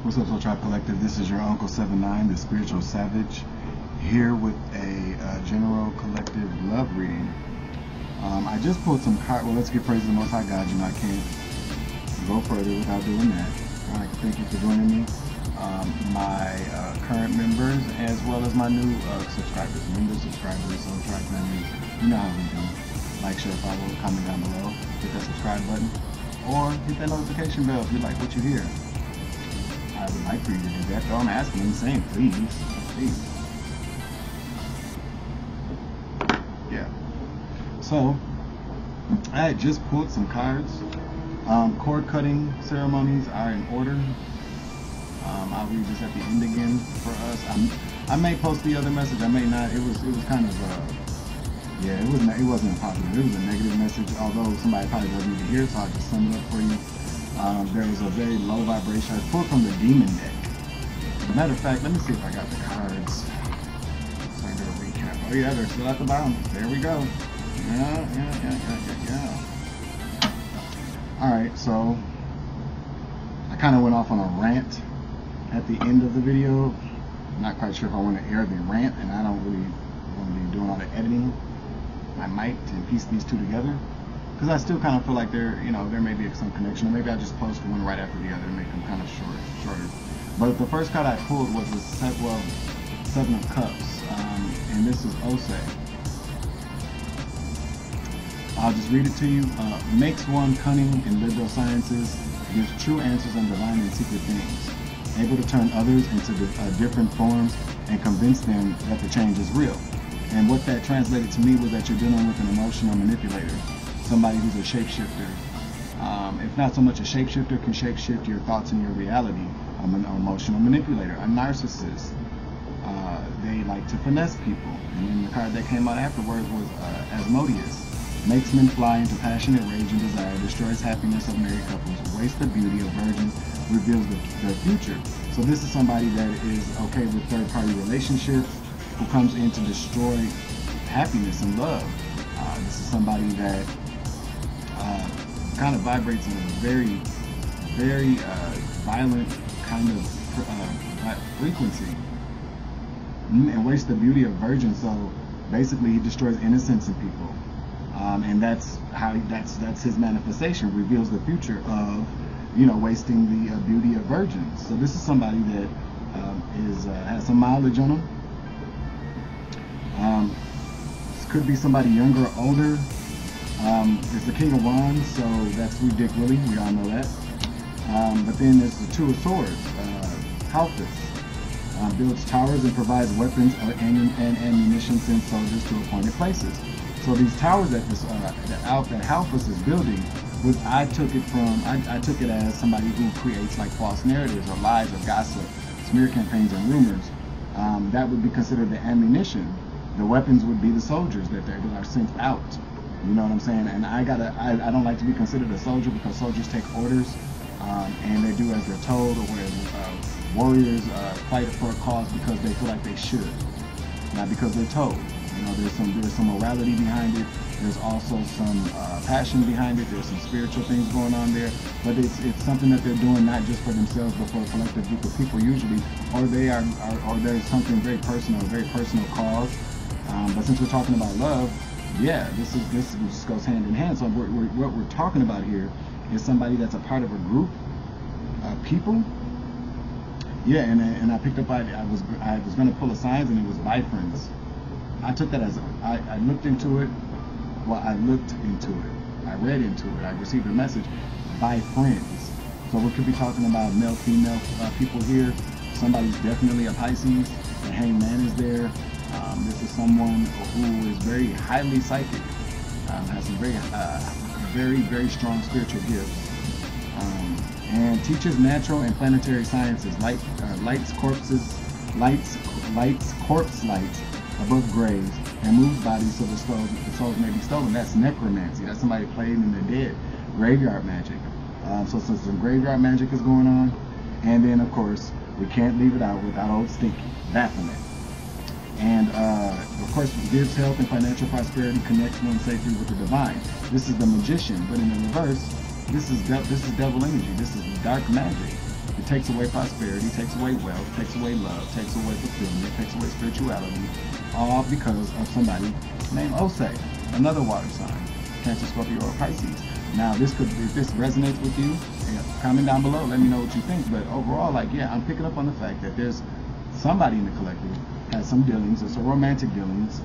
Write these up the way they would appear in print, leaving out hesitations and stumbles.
What's up, Soul Tribe Collective? This is your Uncle 79, the Spiritual Savage, here with a general collective love reading. I just pulled some cards. Well, let's give praise to the Most High God. You know, I can't go further without doing that. I'd like to thank you for joining me, my current members, as well as my new subscribers, Soul Tribe members. You know how we do. Like, share, follow, comment down below, hit that subscribe button, or hit that notification bell if you like what you hear. I would like for you to do that, though. I'm asking and saying, please. Yeah. So, I had just pulled some cards. Cord cutting ceremonies are in order. I'll read this at the end again for us. I may post the other message. I may not. It was kind of yeah. It wasn't positive. It was a negative message. Although somebody probably doesn't need to hear it, so I'll just sum it up for you. There was a very low vibration. I pulled from the demon deck. Matter of fact, let me see if I got the cards. So I can do a recap. Oh yeah, they're still at the bottom. There we go. Yeah. Alright, so I kind of went off on a rant at the end of the video. I'm not quite sure if I want to air the rant, and I don't really want to be doing all the editing. I might piece these two together, because I still kind of feel like there may be some connection, or maybe I just post one right after the other and make them kind of shorter. But the first card I pulled was the Seven of Cups, and this is Ose. I'll just read it to you. Makes one cunning in liberal sciences, gives true answers on divine and secret things, able to turn others into different forms and convince them that the change is real. And what that translated to me was that you're dealing with an emotional manipulator, somebody who's a shapeshifter. If not so much a shapeshifter, can shapeshift your thoughts and your reality. An emotional manipulator, a narcissist. They like to finesse people. And then the card that came out afterwards was Asmodeus. Makes men fly into passionate rage and desire, destroys happiness of married couples, wastes the beauty of virgins, reveals their future. So this is somebody that is okay with third-party relationships, who comes in to destroy happiness and love. This is somebody that kind of vibrates in a very, very violent kind of frequency, and wastes the beauty of virgins. So basically, he destroys innocence in people, and that's his manifestation. Reveals the future of wasting the beauty of virgins. So this is somebody that has some mileage on him. This could be somebody younger or older. It's the King of Wands, so that's through Dick Willie. We all know that. But then there's the Two of Swords. Halphus builds towers and provides weapons and ammunition, sends soldiers to appointed places. So these towers that Halphus is building, I took it as somebody who creates like false narratives or lies or gossip, smear campaigns and rumors. That would be considered the ammunition. The weapons would be the soldiers that are sent out. You know what I'm saying? And I don't like to be considered a soldier, because soldiers take orders, and they do as they're told, or whereas warriors fight for a cause because they feel like they should, not because they're told. There's some morality behind it. There's also some passion behind it. There's some spiritual things going on there. But it's something that they're doing not just for themselves, but for a collective group of people usually, or there's something very personal, a very personal cause. But since we're talking about love, yeah, this just goes hand in hand. So what we're talking about here is somebody that's a part of a group of people. Yeah, and I picked up. I was going to pull a signs, and it was by friends. I took that as I looked into it. Well, I looked into it. I read into it. I received a message by friends. So we could be talking about male, female people here. Somebody's definitely a Pisces. The Hangman is there. This is someone who is very highly psychic, has some very, very strong spiritual gifts, and teaches natural and planetary sciences. Lights corpse lights above graves, and moves bodies so the souls may be stolen. That's necromancy. That's somebody playing in the dead. Graveyard magic. So some graveyard magic is going on. And then, of course, we can't leave it out without old Stinky, Baphomet. And of course, gives health and financial prosperity, connects one safely with the divine. This is the magician, but in the reverse, this is devil energy. This is dark magic. It takes away prosperity, takes away wealth, takes away love, takes away fulfillment, takes away spirituality, all because of somebody named Osei, another water sign, Cancer, Scorpio, or Pisces. Now, if this resonates with you, comment down below, let me know what you think. But overall, like, yeah, I'm picking up on the fact that there's somebody in the collective has some dealings, or some romantic dealings,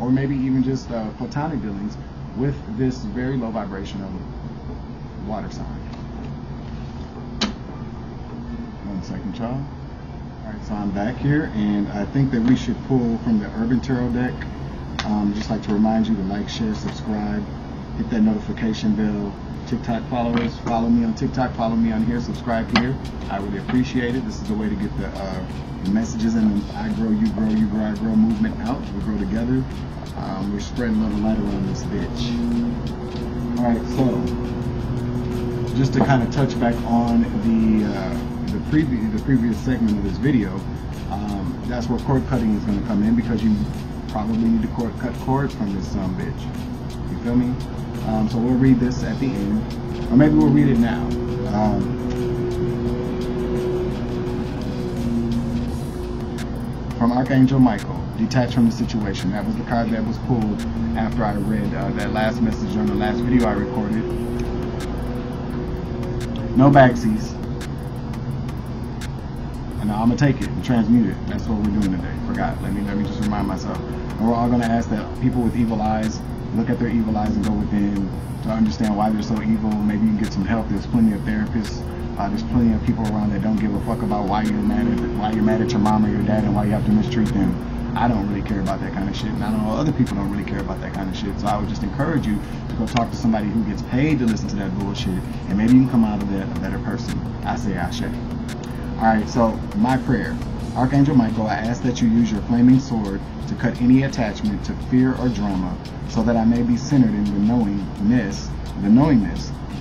or maybe even just platonic dealings with this very low vibrational water sign. 1 second, y'all. Alright, so I'm back here, and I think that we should pull from the Urban Tarot deck. Just like to remind you to like, share, subscribe, hit that notification bell. TikTok followers, follow me on TikTok, follow me on here, subscribe here. I really appreciate it. This is the way to get the messages and the I grow, you grow, you grow, I grow movement out. We grow together. We're spreading a little light around this bitch. Alright, so just to kind of touch back on the previous segment of this video, that's where cord cutting is going to come in, because you probably need to cut cords from this bitch. You feel me? So we'll read this at the end, or maybe we'll read it now. From Archangel Michael, detach from the situation. That was the card that was pulled after I read that last message on the last video I recorded. No backsies. And now I'm gonna take it and transmute it. That's what we're doing today. Forgot. Let me just remind myself. And we're all gonna ask that people with evil eyes look at their evil eyes and go within to understand why they're so evil. Maybe you can get some help. There's plenty of therapists. There's plenty of people around that don't give a fuck about why you're mad at your mom or your dad and why you have to mistreat them. I don't really care about that kind of shit, and I know other people don't really care about that kind of shit. So I would just encourage you to go talk to somebody who gets paid to listen to that bullshit, and maybe you can come out of that a better person. I say Ashe. Alright, so my prayer. Archangel Michael, I ask that you use your flaming sword to cut any attachment to fear or drama, so that I may be centered in the knowingness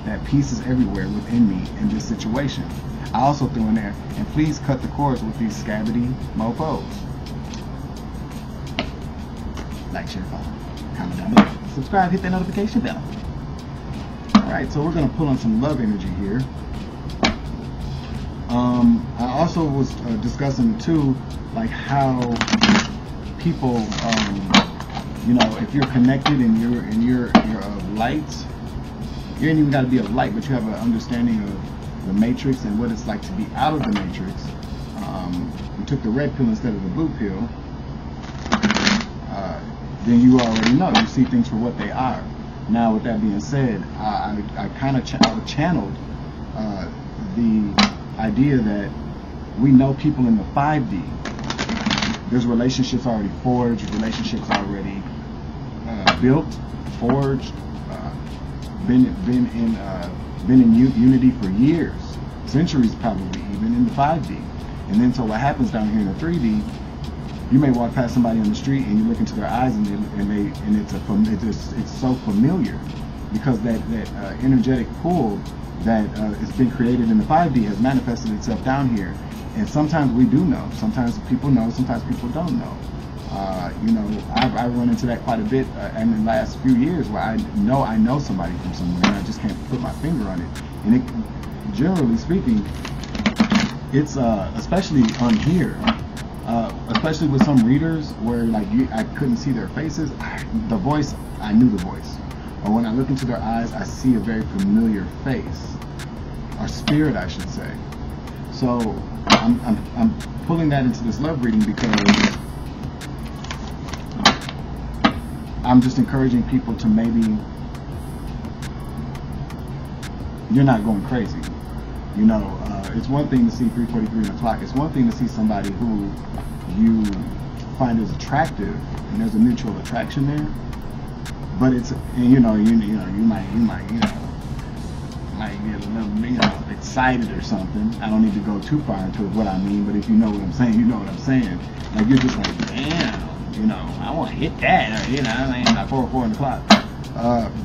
that peace is everywhere within me in this situation. I also threw in there, and please cut the cords with these scabbity mofos. Like, share, follow, comment down below, subscribe, hit that notification bell. Alright, so we're going to pull on some love energy here. I also was discussing too, like how people, you know, if you're connected and you're of light, you ain't even got to be of light, but you have an understanding of the matrix and what it's like to be out of the matrix. You took the red pill instead of the blue pill, then you already know. You see things for what they are. Now, with that being said, I kind of channeled the idea that we know people in the 5D. There's relationships already forged, relationships already built, forged, been in unity for years, centuries probably, even in the 5D. And then so what happens down here in the 3D, you may walk past somebody on the street and you look into their eyes and it's so familiar, because that energetic pull that has been created in the 5D has manifested itself down here. And sometimes we do know, sometimes people know, sometimes people don't know. You know, I've run into that quite a bit in the last few years, where I know somebody from somewhere and I just can't put my finger on it. And it, generally speaking, it's especially on here, especially with some readers where like I couldn't see their faces, the voice, I knew the voice. Or when I look into their eyes, I see a very familiar face, or spirit, I should say. So I'm pulling that into this love reading because I'm just encouraging people to maybe, you're not going crazy. You know, it's one thing to see 3:43 on the clock. It's one thing to see somebody who you find as attractive, and there's a mutual attraction there. But it's, you might get a little, excited or something. I don't need to go too far into what I mean, but if you know what I'm saying, you know what I'm saying. Like, you're just like, damn, I want to hit that, or, like 4 on the clock.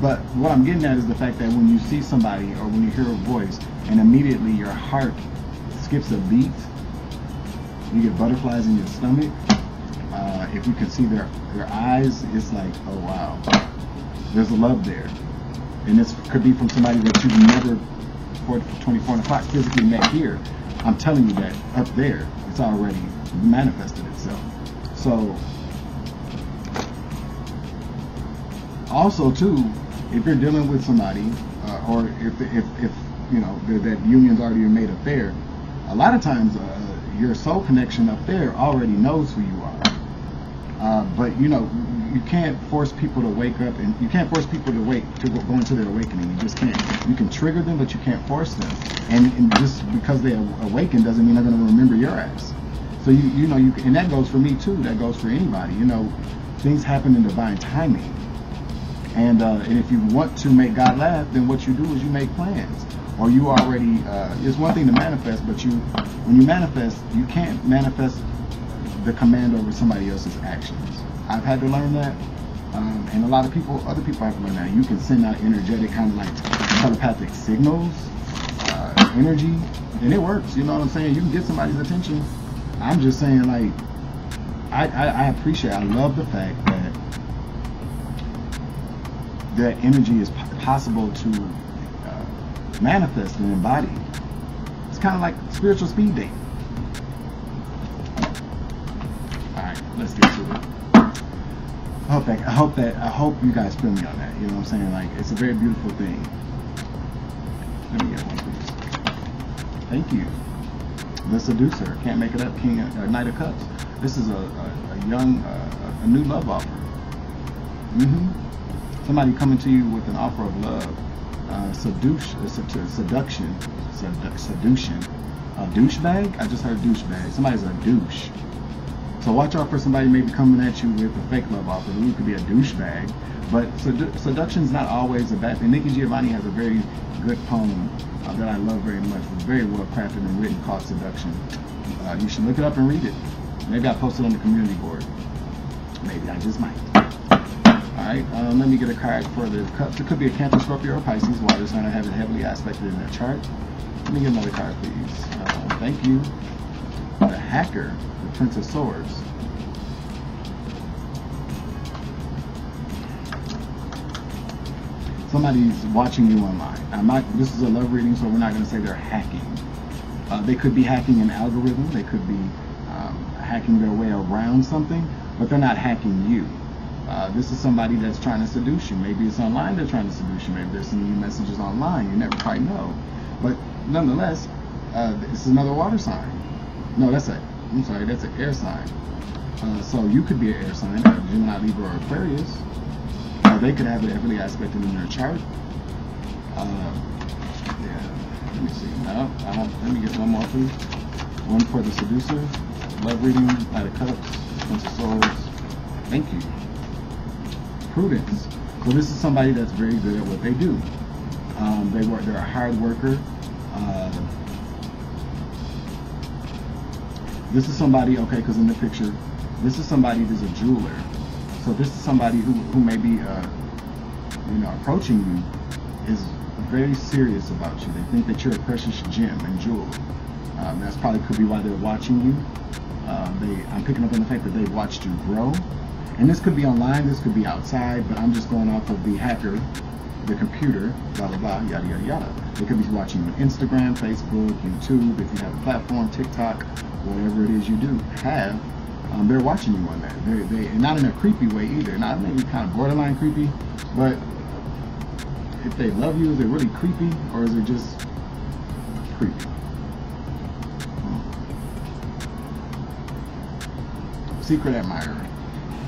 But what I'm getting at is the fact that when you see somebody, or when you hear a voice, and immediately your heart skips a beat, you get butterflies in your stomach. If you can see their eyes, it's like, oh wow, there's a love there. And this could be from somebody that you've never, 24 o'clock, physically met here. I'm telling you that up there, it's already manifested itself. So, also too, if you're dealing with somebody, or if you know that union's already made up there, a lot of times your soul connection up there already knows who you are. But you know, you can't force people to wake up, and you can't force people to go into their awakening. You just can't. You can trigger them, but you can't force them. And just because they awaken doesn't mean they're going to remember your ass. So you know, and that goes for me too. That goes for anybody. You know, things happen in divine timing. And if you want to make God laugh, then what you do is you make plans. Or you already, it's one thing to manifest, but when you manifest, you can't manifest the command over somebody else's actions. I've had to learn that, and a lot of other people have to learn that. You can send out energetic, kind of like telepathic signals, energy, and it works. You know what I'm saying? You can get somebody's attention. I'm just saying, like, I love the fact that energy is possible to manifest and embody. It's kind of like spiritual speed dating. All right, let's get to it. I hope you guys feel me on that. You know what I'm saying? Like, it's a very beautiful thing. Let me get one, please. Thank you. The Seducer. Can't make it up. Knight of Cups. This is a young, a new love offer. Somebody coming to you with an offer of love. Seduction. A douchebag? I just heard douchebag. Somebody's a douche. So watch out for somebody maybe coming at you with a fake love offer. Who could be a douchebag. But seduction is not always a bad thing. Nikki Giovanni has a very good poem that I love very much. It's very well crafted and written, called Seduction. You should look it up and read it. Maybe I'll post it on the community board. Maybe I just might. Alright, let me get a card for the cups. It could be a Cancer, Scorpio, or Pisces. Water sign, I have it heavily aspected in their chart. Let me get another card, please. Thank you. The Hacker, the Prince of Swords. Somebody's watching you online. This is a love reading, so we're not going to say they're hacking. They could be hacking an algorithm. They could be hacking their way around something, but they're not hacking you. This is somebody that's trying to seduce you. Maybe it's online they're trying to seduce you. Maybe they're sending you messages online. You never quite know. But nonetheless, this is another water sign. No, that's an air sign. So you could be an air sign, a Gemini, Libra, or Aquarius. They could have it heavily aspected in their chart. Yeah, let me see. Let me get one more, please. One for the Seducer. Love reading, Knight of Cups, Prince of Swords. Thank you. Prudence. So this is somebody that's very good at what they do. They're a hard worker. This is somebody, okay, because in the picture, this is somebody who's a jeweler. So this is somebody who may be, approaching you is very serious about you. They think that you're a precious gem and jewel. That's probably could be why they're watching you. I'm picking up on the fact that they've watched you grow. And this could be online, this could be outside, but I'm just going off of the hacker, the computer, blah, blah, blah, yada, yada, yada. They could be watching you on Instagram, Facebook, YouTube, if you have a platform, TikTok, whatever it is you do have. They're watching you on that. They not in a creepy way either. Not maybe kind of borderline creepy, but if they love you, is it really creepy or is it just creepy? Secret admirer.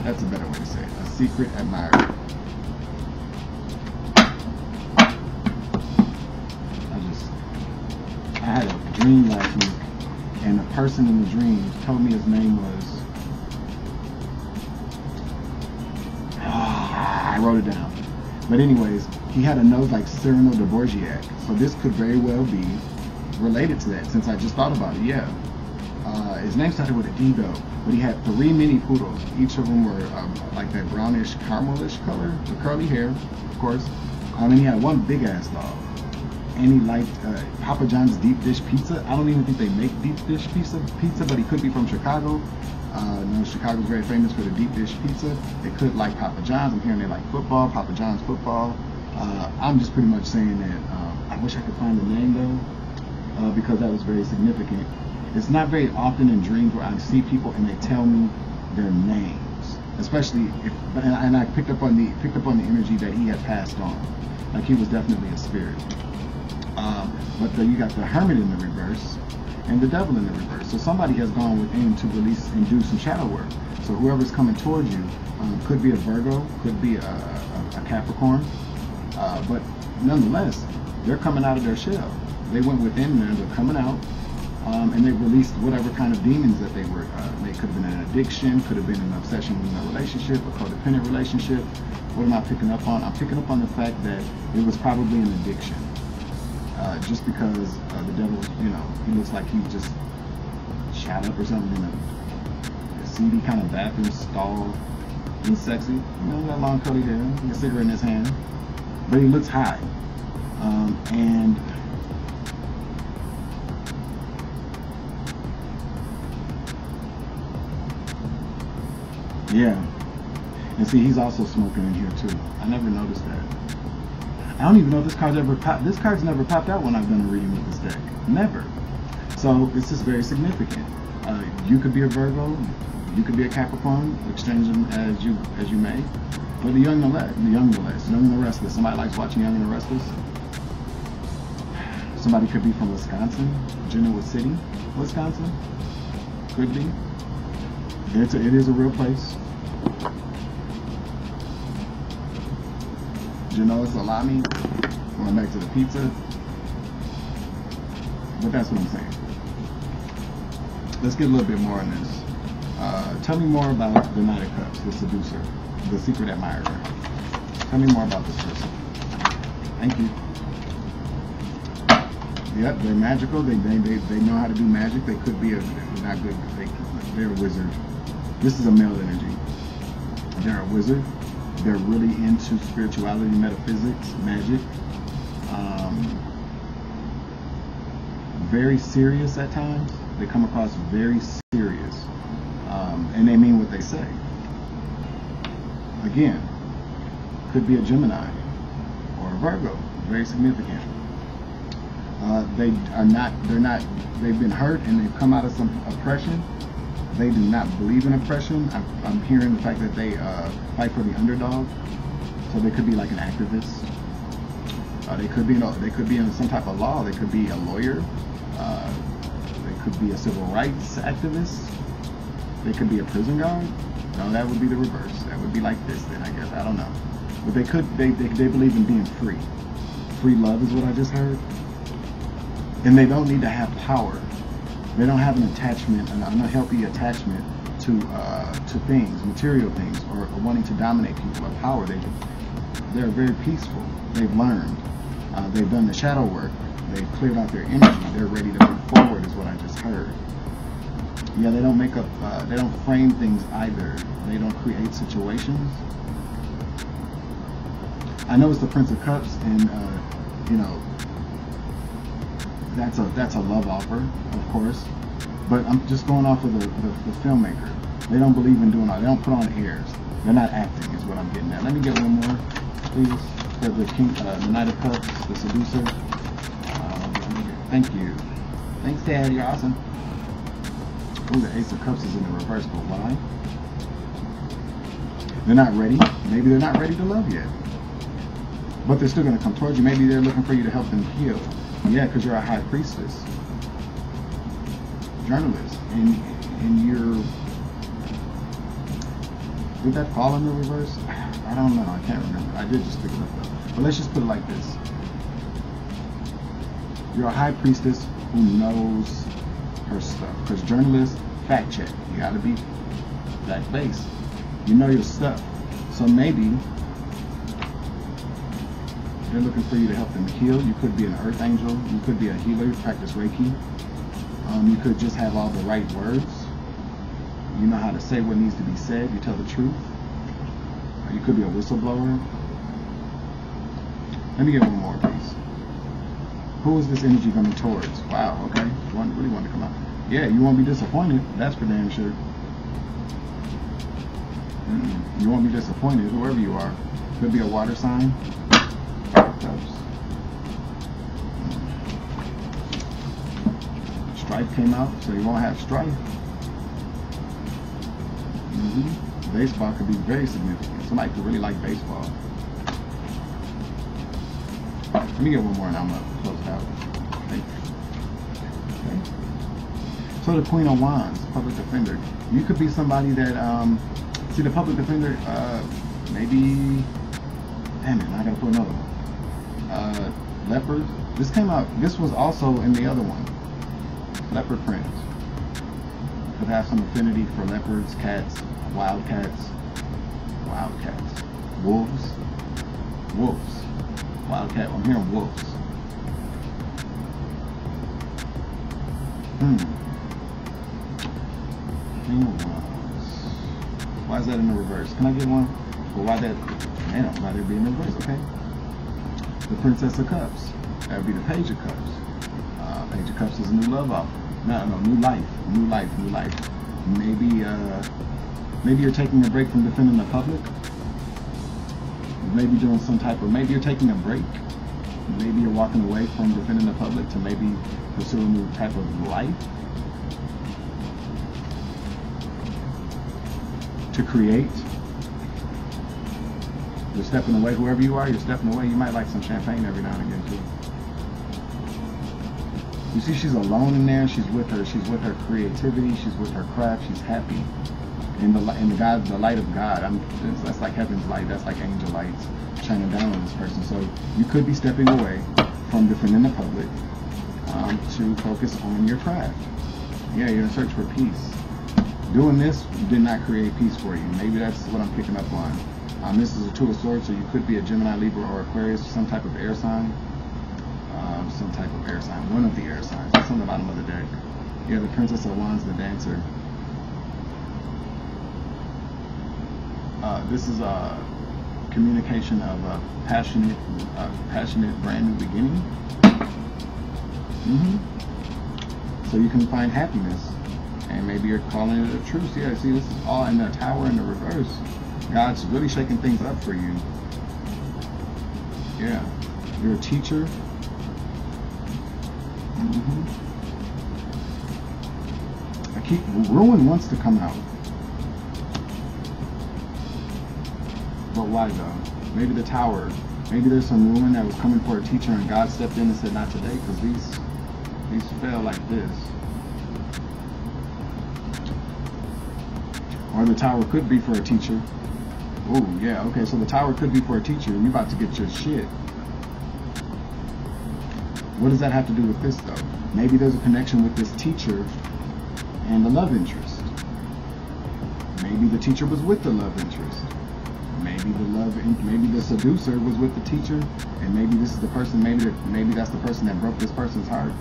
That's a better way to say it. A secret admirer. I had a dream last week, and the person in the dream told me his name was. I wrote it down. But anyways, he had a nose like Cyrano de Bergerac. So this could very well be related to that, since I just thought about it. Yeah. His name started with a D though, but he had 3 mini poodles. Each of them were like that brownish, caramelish color, with curly hair, of course. And he had one big ass dog. And he liked Papa John's deep dish pizza. I don't even think they make deep dish pizza, but he could be from Chicago. Chicago's very famous for the deep dish pizza. They could like Papa John's. I'm hearing they like football, Papa John's football. I'm just pretty much saying that I wish I could find the name though. because that was very significant. It's not very often in dreams where I see people and they tell me their names, especially if, and I picked up on the energy that he had passed on, like he was definitely a spirit. But you got the Hermit in the reverse and the Devil in the reverse. So somebody has gone within to release and do some shadow work. So whoever's coming towards you could be a Virgo, could be a Capricorn, but nonetheless, they're coming out of their shell. They went within there, they're coming out, and they released whatever kind of demons that they were. They could have been an addiction, could have been an obsession with a relationship, a codependent relationship. What am I picking up on? I'm picking up on the fact that it was probably an addiction. Just because the devil, you know, he looks like he just shot up or something in a seedy kind of bathroom stall. He's sexy, you know, got long curly hair, he has a cigarette in his hand, but he looks high. And yeah, and see, he's also smoking in here too. I never noticed that. I don't even know if this card's ever popped. This card's never popped out when I've done a reading with this deck. Never. So it's just very significant. You could be a Virgo, you could be a Capricorn, exchange them as you may. But the young and the restless. Somebody likes watching Young and the Restless. Somebody could be from Wisconsin, Genoa City, Wisconsin. Could be. It is a real place. Genoa salami. Going back to the pizza. But that's what I'm saying. Let's get a little bit more on this. Tell me more about the Knight of Cups, the seducer, the secret admirer. Tell me more about this person. Thank you. Yep, they're magical. They know how to do magic. They could be not good. They're a wizard. This is a male energy. They're a wizard. They're really into spirituality, metaphysics, magic. Very serious at times. They come across very serious, and they mean what they say. Again, could be a Gemini or a Virgo. Very significant. They've been hurt and they've come out of some oppression. They do not believe in oppression. I'm hearing the fact that they fight for the underdog. So they could be like an activist. They could be in some type of law. They could be a lawyer. They could be a civil rights activist. They could be a prison guard. No, that would be the reverse. That would be like this then, I guess. I don't know. But they believe in being free. Free love is what I just heard. And they don't need to have power. They don't have an attachment, an unhealthy attachment to things, material things, or wanting to dominate people or power. They're very peaceful. They've learned. They've done the shadow work. They've cleared out their energy. They're ready to move forward is what I just heard. Yeah, they don't make up, they don't frame things either. They don't create situations. I know it's the Prince of Cups, and you know, that's a love offer, of course. But I'm just going off of the filmmaker. They don't believe in doing all. They don't put on airs. They're not acting, is what I'm getting at. Let me get one more, please, for the King, the Knight of Cups, the seducer. Thank you. Thanks, Dad. You're awesome. Oh, the Ace of Cups is in the reverse, but why? They're not ready. Maybe they're not ready to love yet. But they're still going to come towards you. Maybe they're looking for you to help them heal. Yeah, because you're a high priestess. Journalist. And you're... Did that fall in the reverse? I don't know. I can't remember. I did just pick it up though. But let's just put it like this. You're a high priestess who knows her stuff. Because journalists, fact check. You got to be fact-based. You know your stuff. So maybe they're looking for you to help them heal. You could be an earth angel. You could be a healer. Practice Reiki. You could just have all the right words. You know how to say what needs to be said. You tell the truth. You could be a whistleblower. Let me get one more, please. Who is this energy coming towards? Wow, okay. Really want to come out. Yeah, you won't be disappointed. That's for damn sure. You won't be disappointed, whoever you are. Could be a water sign. strife came out, so you won't have strife. Baseball could be very significant. Somebody could really like baseball. Let me get one more and I'm gonna close it out. Okay. So the Queen of Wands, public defender. You could be somebody that see the public defender. Maybe. Damn it! I gotta put another one. Leopard. This came out. This was also in the other one. Leopard prince. Could have some affinity for leopards, cats, wildcats, wolves, wildcat. I'm hearing wolves. Why is that in the reverse? Can I get one? Well, why that? Damn, why that be in the reverse? Okay. The Princess of Cups. That would be the Page of Cups. Page of Cups is a new love offer. No, new life. Maybe you're taking a break from defending the public. Maybe doing some type of, maybe you're taking a break. Maybe you're walking away from defending the public to maybe pursue a new type of life. To create. You're stepping away, whoever you are, you're stepping away. You might like some champagne every now and again too. You see, she's alone in there. She's with her creativity. She's with her craft. She's happy in the light of God. That's like heaven's light. That's like angel lights shining down on this person. So you could be stepping away from defending the public to focus on your craft. Yeah, you're in search for peace. Doing this did not create peace for you. Maybe that's what I'm picking up on. This is a Two of Swords, so you could be a Gemini, Libra, or Aquarius, some type of air sign. One of the air signs. It's on the bottom of the deck. Yeah, the Princess of Wands, the dancer. This is a communication of a passionate, brand new beginning. So you can find happiness, and maybe you're calling it a truce. Yeah, see, this is all in the Tower in the reverse. God's really shaking things up for you. Yeah, you're a teacher. Ruin wants to come out. But why though? Maybe the Tower. Maybe there's some ruin that was coming for a teacher and God stepped in and said, not today, because these fail like this. Or the Tower could be for a teacher. Oh, yeah, okay, so the Tower could be for a teacher. You're about to get your shit. What does that have to do with this, though? Maybe there's a connection with this teacher and the love interest. Maybe the teacher was with the love interest. Maybe the seducer was with the teacher, and maybe this is the person. Maybe that's the person that broke this person's heart,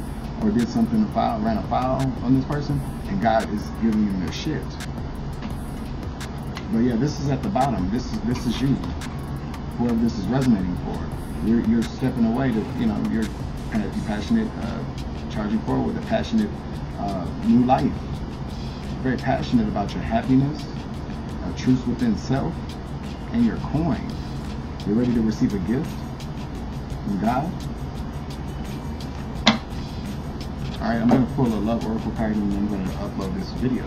or did something ran afoul on this person, and God is giving them their shit. But yeah, this is at the bottom. This is you. Whoever this is resonating for, you're stepping away to, you're kind of passionate, charging forward with a passionate new life. Very passionate about your happiness, a truth within self, and your coin. You're ready to receive a gift from God. All right, I'm going to pull a love oracle card and I'm going to upload this video.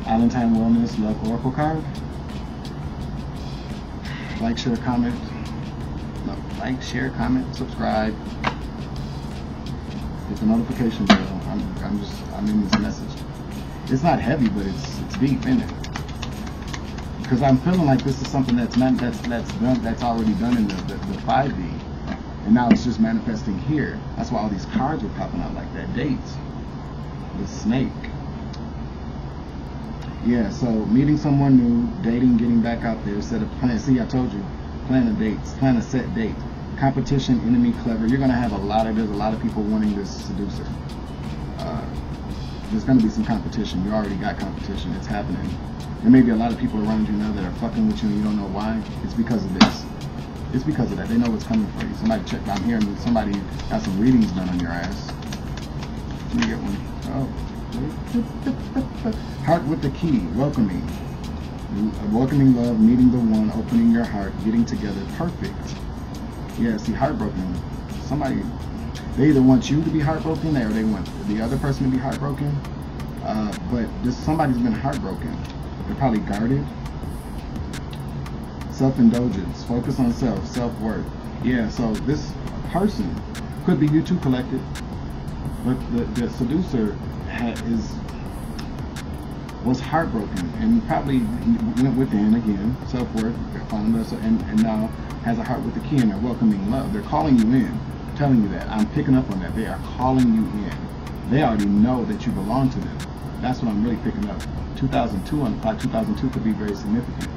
Valentine Wellness Love Oracle card. Like, share, comment. No, like, share, comment, subscribe. Hit the notification bell. I'm in this message. It's not heavy, but it's deep in it. Because I'm feeling like this is something that's already done in the 5D, and now it's just manifesting here. That's why all these cards are popping out like that. Dates, the snake. Yeah, so meeting someone new, dating, getting back out there, set a plan. See, I told you, plan a date, plan a set date. Competition, enemy, clever. You're gonna have there's a lot of people wanting this seducer. There's gonna be some competition. You already got competition. It's happening. There may be a lot of people around you now that are fucking with you and you don't know why. It's because of this. It's because of that. They know what's coming for you. Somebody check. I'm hearing somebody got some readings done on your ass. Let me get one. Oh. Heart with the key. Welcoming. Welcoming love, meeting the one, opening your heart, getting together. Perfect. Yeah, see, heartbroken. Somebody, They either want you to be heartbroken or they want the other person to be heartbroken. But somebody's been heartbroken. They're probably guarded. Self-indulgence, focus on self-worth. Yeah, so this person could be you too, collected. But the seducer was heartbroken and probably went within again, self-worth, and now has a heart with the key, and they're welcoming love. They're calling you in, telling you that. I'm picking up on that. They are calling you in. They already know that you belong to them. That's what I'm really picking up. 2002 on the clock. 2002 could be very significant.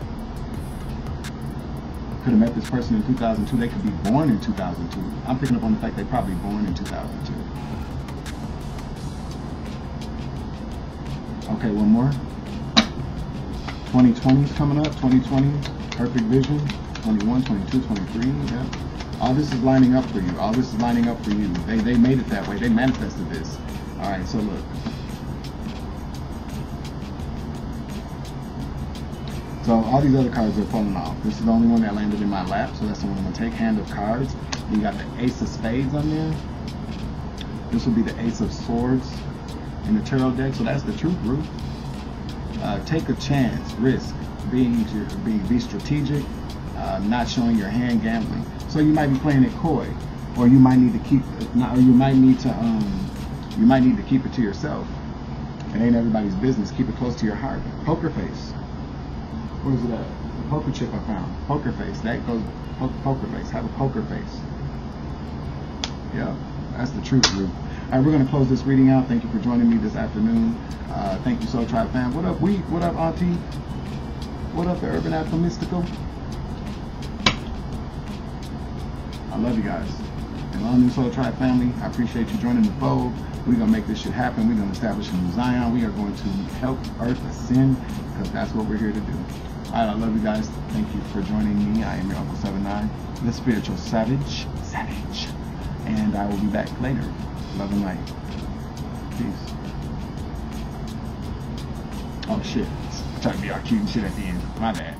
Could have met this person in 2002. They could be born in 2002. I'm picking up on the fact they're probably born in 2002. Okay, one more. 2020 is coming up. 2020, perfect vision. 21, 22, 23. Yeah. All this is lining up for you. All this is lining up for you. They made it that way. They manifested this. All right, so look. So all these other cards are falling off. This is the only one that landed in my lap, so that's the one I'm going to take. Hand of cards. You got the Ace of Spades on there. This will be the Ace of Swords in the tarot deck. So that's the truth, Ruth. Take a chance, risk, be strategic, not showing your hand, gambling. So you might be playing it coy, or you might need to keep, or you might need to keep it to yourself. It ain't everybody's business. Keep it close to your heart. Poker face. What is it at? The poker chip I found. Poker face. That goes poker face. Have a poker face. Yeah, that's the truth, Ruth. All right, we're going to close this reading out. Thank you for joining me this afternoon. Thank you, Soul Tribe fam. What up, Wheat? What up, Auntie? What up, the Urban Afro Mystical? I love you guys. And all new Soul Tribe family, I appreciate you joining the fold. We're going to make this shit happen. We're going to establish a new Zion. We are going to help Earth ascend, because that's what we're here to do. All right, I love you guys. Thank you for joining me. I am your Uncle 79, the spiritual savage. And I will be back later. Love and light. Peace. Oh shit. I'm trying to be all cute and shit at the end. My bad.